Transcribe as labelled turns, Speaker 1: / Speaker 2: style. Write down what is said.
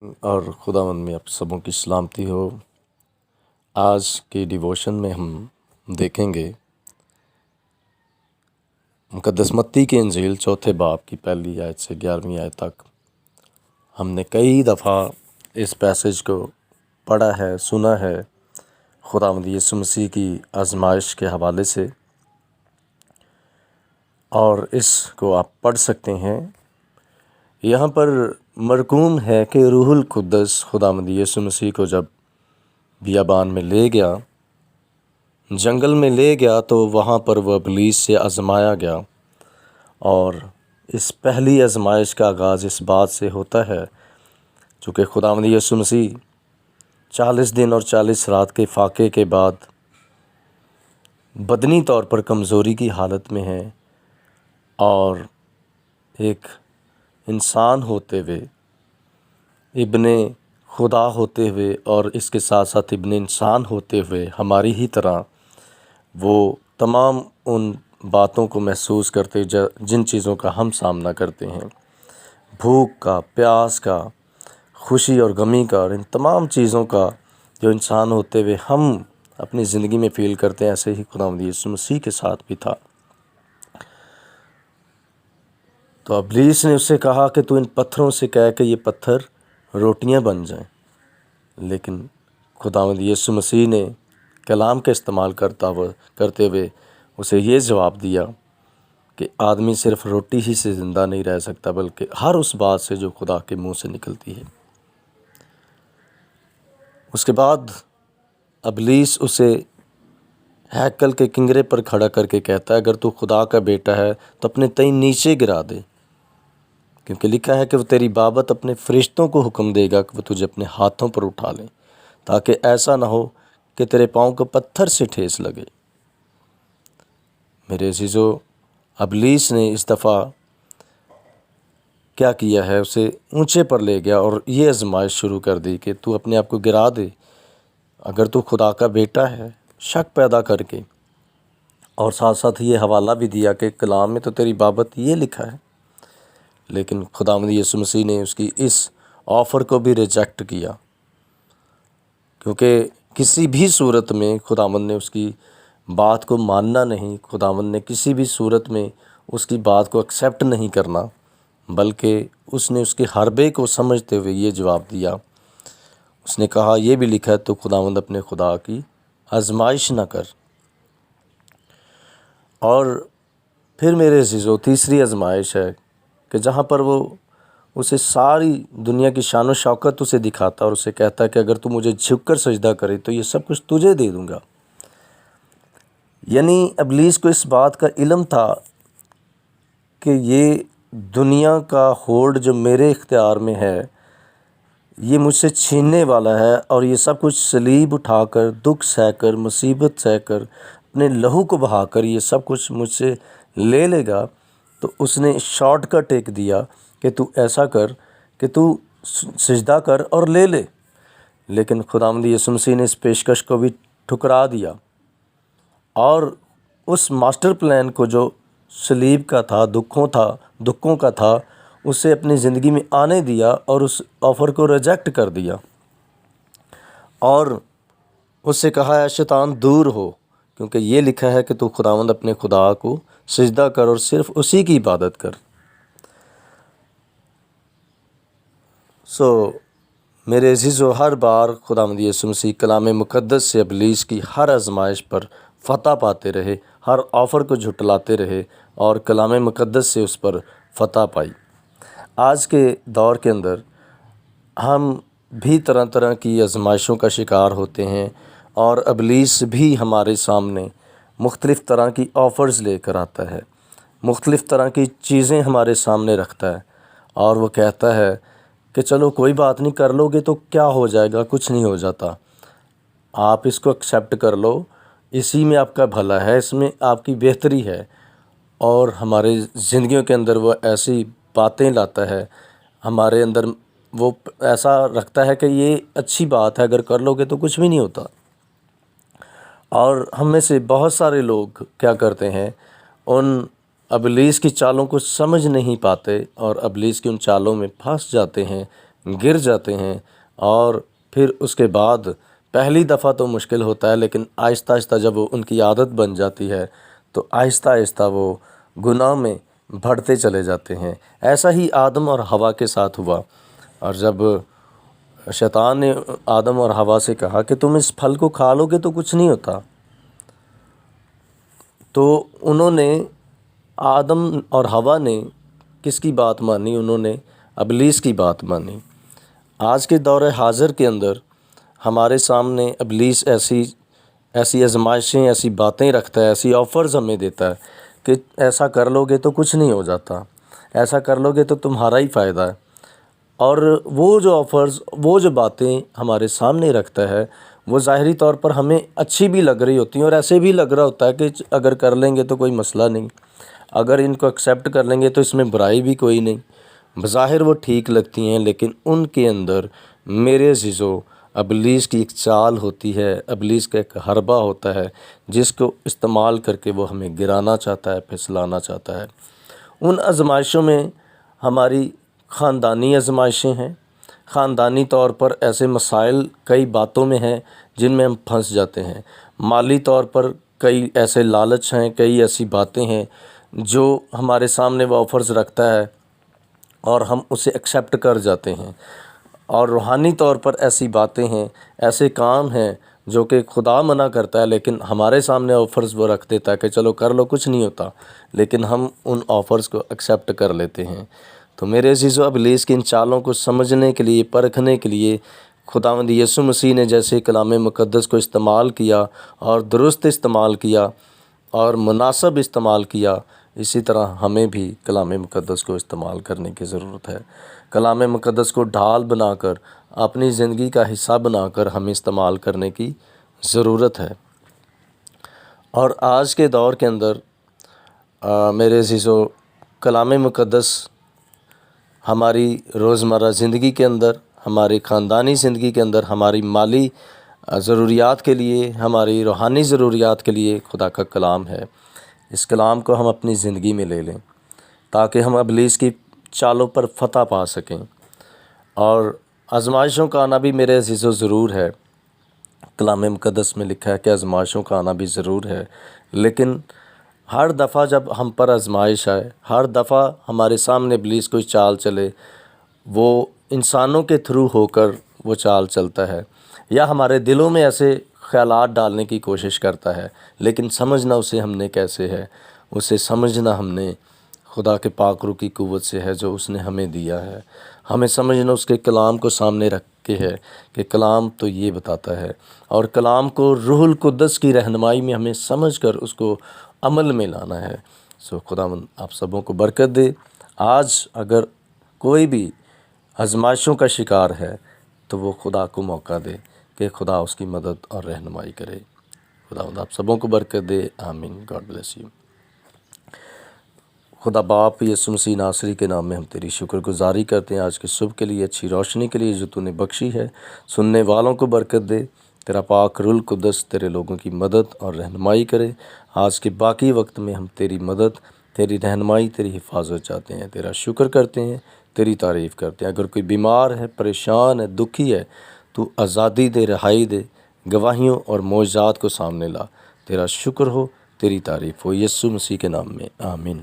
Speaker 1: اور خداوند میں آپ سبوں کی سلامتی ہو۔ آج کی ڈیووشن میں ہم دیکھیں گے مقدس متی کی انجیل چوتھے باب کی پہلی آیت سے 11ویں آیت تک۔ ہم نے کئی دفعہ اس پیسج کو پڑھا ہے، سنا ہے خداوند یسوع مسیح کی آزمائش کے حوالے سے، اور اس کو آپ پڑھ سکتے ہیں۔ یہاں پر مرقوم ہے کہ روح القدس خداوند یسوع مسیح کو جب بیابان میں لے گیا، جنگل میں لے گیا، تو وہاں پر وہ ابلیس سے آزمایا گیا، اور اس پہلی آزمائش کا آغاز اس بات سے ہوتا ہے چونکہ خداوند یسوع مسیح 40 دن اور 40 رات کے فاقے کے بعد بدنی طور پر کمزوری کی حالت میں ہیں، اور ایک انسان ہوتے ہوئے، ابن خدا ہوتے ہوئے، اور اس کے ساتھ ساتھ ابن انسان ہوتے ہوئے ہماری ہی طرح وہ تمام ان باتوں کو محسوس کرتے جن چیزوں کا ہم سامنا کرتے ہیں، بھوک کا، پیاس کا، خوشی اور غمی کا، اور ان تمام چیزوں کا جو انسان ہوتے ہوئے ہم اپنی زندگی میں فیل کرتے ہیں، ایسے ہی خداوند یسوع مسیح کے ساتھ بھی تھا۔ تو ابلیس نے اس سے کہا کہ تو ان پتھروں سے کہہ کہ یہ پتھر روٹیاں بن جائیں، لیکن خداوند یسوع مسیح نے کلام کا استعمال کرتے ہوئے اسے یہ جواب دیا کہ آدمی صرف روٹی ہی سے زندہ نہیں رہ سکتا، بلکہ ہر اس بات سے جو خدا کے منہ سے نکلتی ہے۔ اس کے بعد ابلیس اسے ہیکل کے کنگرے پر کھڑا کر کے کہتا ہے، اگر تو خدا کا بیٹا ہے تو اپنے تئیں نیچے گرا دے، کیونکہ لکھا ہے کہ وہ تیری بابت اپنے فرشتوں کو حکم دے گا کہ وہ تجھے اپنے ہاتھوں پر اٹھا لیں، تاکہ ایسا نہ ہو کہ تیرے پاؤں کو پتھر سے ٹھیس لگے۔ میرے عزیزو، ابلیس نے اس دفعہ کیا کیا ہے، اسے اونچے پر لے گیا اور یہ آزمائش شروع کر دی کہ تو اپنے آپ کو گرا دے اگر تو خدا کا بیٹا ہے، شک پیدا کر کے، اور ساتھ ساتھ یہ حوالہ بھی دیا کہ کلام میں تو تیری بابت یہ لکھا ہے۔ لیکن خداوند یسوع مسیح نے اس کی اس آفر کو بھی ریجیکٹ کیا، کیونکہ کسی بھی صورت میں خداوند نے اس کی بات کو ماننا نہیں، خداوند نے کسی بھی صورت میں اس کی بات کو ایکسیپٹ نہیں کرنا، بلکہ اس نے اس کے حربے کو سمجھتے ہوئے یہ جواب دیا۔ اس نے کہا یہ بھی لکھا ہے تو خداوند اپنے خدا کی آزمائش نہ کر۔ اور پھر میرے عزیزو، تیسری آزمائش ہے کہ جہاں پر وہ اسے ساری دنیا کی شان و شوکت اسے دکھاتا اور اسے کہتا ہے کہ اگر تو مجھے جھک کر سجدہ کرے تو یہ سب کچھ تجھے دے دوں گا۔ یعنی ابلیس کو اس بات کا علم تھا کہ یہ دنیا کا ہولڈ جو میرے اختیار میں ہے، یہ مجھ سے چھیننے والا ہے، اور یہ سب کچھ صلیب اٹھا کر، دکھ سہ کر، مصیبت سہ کر، اپنے لہو کو بہا کر یہ سب کچھ مجھ سے لے لے گا۔ تو اس نے شارٹ کٹ ایک دیا کہ تو ایسا کر کہ تو سجدہ کر اور لے لے، لیکن خداوند یسوع مسیح نے اس پیشکش کو بھی ٹھکرا دیا، اور اس ماسٹر پلان کو جو صلیب کا تھا، دکھوں کا تھا، اسے اپنی زندگی میں آنے دیا اور اس آفر کو ریجیکٹ کر دیا، اور اس سے کہا ہے شیطان دور ہو، کیونکہ یہ لکھا ہے کہ تو خداوند اپنے خدا کو سجدہ کر اور صرف اسی کی عبادت کر۔ میرے عزیزو، ہر بار خداوند یسوع مسیح کلام مقدس سے ابلیس کی ہر آزمائش پر فتح پاتے رہے، ہر آفر کو جھٹلاتے رہے، اور کلام مقدس سے اس پر فتح پائی۔ آج کے دور کے اندر ہم بھی طرح طرح کی آزمائشوں کا شکار ہوتے ہیں، اور ابلیس بھی ہمارے سامنے مختلف طرح کی آفرز لے کر آتا ہے، مختلف طرح کی چیزیں ہمارے سامنے رکھتا ہے، اور وہ کہتا ہے کہ چلو کوئی بات نہیں، کر لو گے تو کیا ہو جائے گا، کچھ نہیں ہو جاتا، آپ اس کو ایکسیپٹ کر لو، اسی میں آپ کا بھلا ہے، اس میں آپ کی بہتری ہے۔ اور ہمارے زندگیوں کے اندر وہ ایسی باتیں لاتا ہے، ہمارے اندر وہ ایسا رکھتا ہے کہ یہ اچھی بات ہے، اگر کر لو گے تو کچھ بھی نہیں ہوتا۔ اور ہم میں سے بہت سارے لوگ کیا کرتے ہیں، ان ابلیس کی چالوں کو سمجھ نہیں پاتے، اور ابلیس کی ان چالوں میں پھنس جاتے ہیں، گر جاتے ہیں، اور پھر اس کے بعد پہلی دفعہ تو مشکل ہوتا ہے، لیکن آہستہ آہستہ جب وہ ان کی عادت بن جاتی ہے تو آہستہ آہستہ وہ گناہ میں بڑھتے چلے جاتے ہیں۔ ایسا ہی آدم اور حوا کے ساتھ ہوا، اور جب شیطان نے آدم اور حوا سے کہا کہ تم اس پھل کو کھا لو گے تو کچھ نہیں ہوتا، تو انہوں نے، آدم اور حوا نے کس کی بات مانی؟ انہوں نے ابلیس کی بات مانی۔ آج کے دور حاضر کے اندر ہمارے سامنے ابلیس ایسی آزمائشیں، ایسی باتیں رکھتا ہے، ایسی آفرز ہمیں دیتا ہے کہ ایسا کر لو گے تو کچھ نہیں ہو جاتا، ایسا کر لو گے تو تمہارا ہی فائدہ ہے۔ اور وہ جو آفرز، وہ جو باتیں ہمارے سامنے رکھتا ہے، وہ ظاہری طور پر ہمیں اچھی بھی لگ رہی ہوتی ہیں، اور ایسے بھی لگ رہا ہوتا ہے کہ اگر کر لیں گے تو کوئی مسئلہ نہیں، اگر ان کو ایکسیپٹ کر لیں گے تو اس میں برائی بھی کوئی نہیں۔ بظاہر وہ ٹھیک لگتی ہیں، لیکن ان کے اندر میرے عزیزو ابلیس کی ایک چال ہوتی ہے، ابلیس کا ایک حربہ ہوتا ہے، جس کو استعمال کر کے وہ ہمیں گرانا چاہتا ہے، پھسلانا چاہتا ہے۔ ان آزمائشوں میں ہماری خاندانی آزمائشیں ہیں، خاندانی طور پر ایسے مسائل کئی باتوں میں ہیں جن میں ہم پھنس جاتے ہیں، مالی طور پر کئی ایسے لالچ ہیں، کئی ایسی باتیں ہیں جو ہمارے سامنے وہ آفرز رکھتا ہے اور ہم اسے ایکسیپٹ کر جاتے ہیں، اور روحانی طور پر ایسی باتیں ہیں، ایسے کام ہیں جو کہ خدا منع کرتا ہے، لیکن ہمارے سامنے آفرز وہ رکھ دیتا ہے کہ چلو کر لو، کچھ نہیں ہوتا، لیکن ہم ان آفرز کو ایکسیپٹ کر لیتے ہیں۔ تو میرے عزیزو ابلیس کی ان چالوں کو سمجھنے کے لیے، پرکھنے کے لیے خداوند یسوع مسیح نے جیسے کلام مقدس کو استعمال کیا اور درست استعمال کیا اور مناسب استعمال کیا، اسی طرح ہمیں بھی کلام مقدس کو استعمال کرنے کی ضرورت ہے۔ کلام مقدس کو ڈھال بنا کر، اپنی زندگی کا حصہ بنا کر ہمیں استعمال کرنے کی ضرورت ہے۔ اور آج کے دور کے اندر میرے عزیزو کلام مقدس ہماری روزمرہ زندگی کے اندر، ہماری خاندانی زندگی کے اندر، ہماری مالی ضروریات کے لیے، ہماری روحانی ضروریات کے لیے خدا کا کلام ہے۔ اس کلام کو ہم اپنی زندگی میں لے لیں تاکہ ہم ابلیس کی چالوں پر فتح پا سکیں۔ اور آزمائشوں کا آنا بھی میرے عزیزو ضرور ہے، کلام مقدس میں لکھا ہے کہ آزمائشوں کا آنا بھی ضرور ہے، لیکن ہر دفعہ جب ہم پر آزمائش آئے، ہر دفعہ ہمارے سامنے ابلیس کوئی چال چلے، وہ انسانوں کے تھرو ہو کر وہ چال چلتا ہے، یا ہمارے دلوں میں ایسے خیالات ڈالنے کی کوشش کرتا ہے، لیکن سمجھنا اسے ہم نے کیسے ہے؟ اسے سمجھنا ہم نے خدا کے پاک روح کی قوت سے ہے جو اس نے ہمیں دیا ہے۔ ہمیں سمجھنا اس کے کلام کو سامنے رکھ کے ہے کہ کلام تو یہ بتاتا ہے، اور کلام کو روح القدس کی رہنمائی میں ہمیں سمجھ کر اس کو عمل میں لانا ہے۔ خداوند آپ سبوں کو برکت دے۔ آج اگر کوئی بھی آزمائشوں کا شکار ہے تو وہ خدا کو موقع دے کہ خدا اس کی مدد اور رہنمائی کرے۔ خداوند آپ سبوں کو برکت دے، آمین۔ God bless you. خدا باپ یسوع مسیح ناصری کے نام میں ہم تیری شکر گزاری کرتے ہیں آج کے صبح کے لیے، اچھی روشنی کے لیے جو تو نے بخشی ہے۔ سننے والوں کو برکت دے، تیرا پاک روح القدس تیرے لوگوں کی مدد اور رہنمائی کرے۔ آج کے باقی وقت میں ہم تیری مدد، تیری رہنمائی، تیری حفاظت چاہتے ہیں، تیرا شکر کرتے ہیں، تیری تعریف کرتے ہیں۔ اگر کوئی بیمار ہے، پریشان ہے، دکھی ہے، تو آزادی دے، رہائی دے، گواہیوں اور معجزات کو سامنے لا۔ تیرا شکر ہو، تیری تعریف ہو، یسوع مسیح کے نام میں، آمین۔